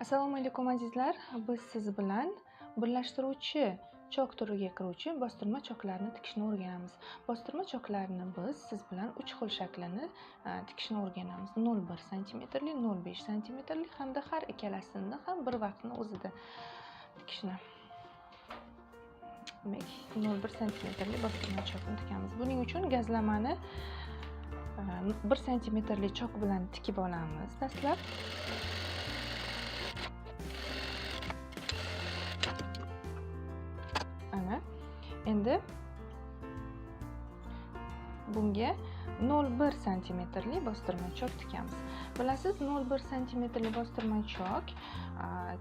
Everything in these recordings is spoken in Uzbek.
Assalomu alaykum azizlar. Biz siz bilan birlashtiruvchi chok turiga kiruvchi bostirma choklarni tikishni o'rganamiz. Bostirma choklarni biz siz bilan 3 xil shaklini tikishni o'rganamiz. 0,1 sm, 0,5 sm hamda har ikkalasini ham bir vaqtni o'zida tikishni. Demak, 0,1 sm bostirma chokni tikamiz. Buning uchun gazlamani 1 sm chok bilan tikib olamiz. Dastlab endi bunga 0,1 sm bostirma chok tikamiz. Bilasiz, 0,1 sm bostirma chok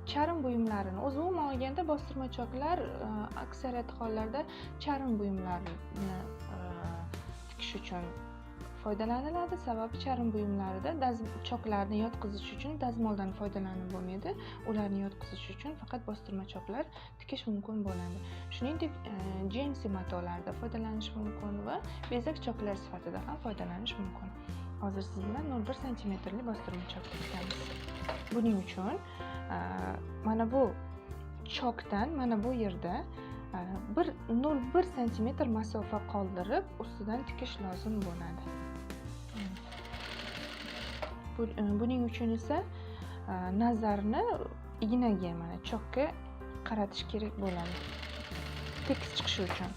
charm buyumlarini, o'zi umuman olganda bostirma choklar aksariyat hollarda charm buyumlarini tikish uchun foydalaniladi. Sababi charm buyumlarida choklarni yotqizish uchun dazmoldan foydalanib bo'lmaydi. Ularni yotqizish uchun faqat bostirma choklar tikish mumkin bo'ladi. Shuningdek, jinsi matolarda foydalanish mumkin va bezak choklar sifatida ham foydalanish mumkin. Hozir siz bilan 0,1 sm bostirma chok tikamiz. Buning uchun mana bu chokdan mana bu yerda 0,1 sm masofa qoldirib ustidan tikish lozim bo'ladi. Buning uchun esa nazarni ignaga, mana chokka qaratish kerak bo'ladi. Tekis chiqishi uchun.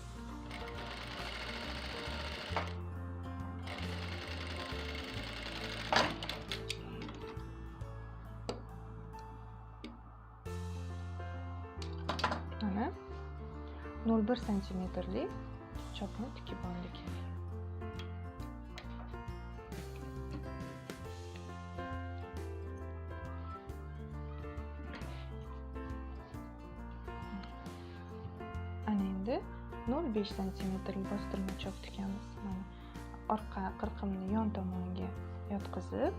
Mana 0,1 sm chokni tikib oldik. Endi 0,5 sm bostirma chok tikamiz. Mana orqa qirqimni yon tomoniga yotqizib,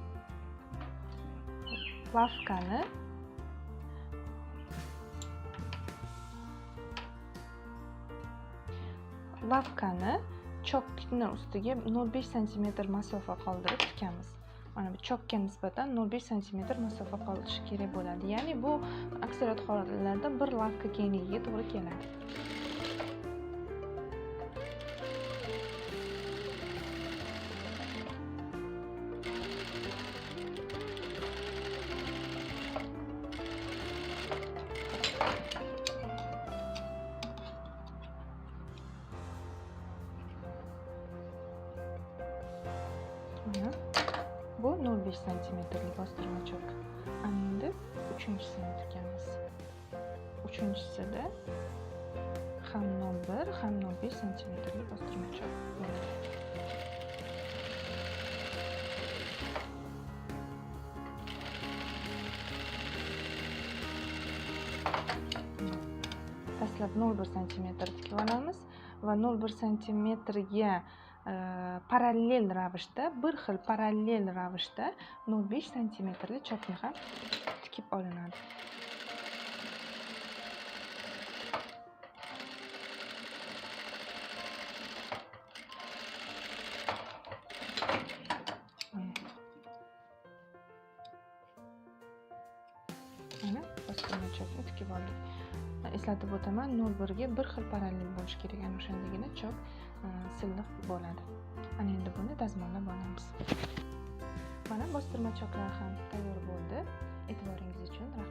lavkani chokni ustiga 0,5 sm masofa qoldirib tikamiz. Mana bu chokka nisbatan 0,5 sm masofa qolishi kerak bo'ladi. Ya'ni bu aksariyat hollarda bir lavka kengligiga to'g'ri keladi. Bu 0,5 sm bostirma chok. Endi uchinchisini tikamiz. Uchinchisida ham 0,1 ham 0,5 sm bostirma chok bo'ladi. Dastlab 0,1 sm tikib olamiz va 0,1 sm ga parallel ravishda, bir xil parallel ravishda 0,5 sm chokni ham tikib olinadi. Mana bostirma chokni tikib oldik. Eslatib o'taman, 0,1 ga bir xil parallel bo'lishi kerak. Ana o'shandagina chok silliq bo'ladi. Ana endi buni dazmollab olamiz. Mana bostirma choklar ham tayyor bo'ldi. E'tiboringiz uchun rahmat.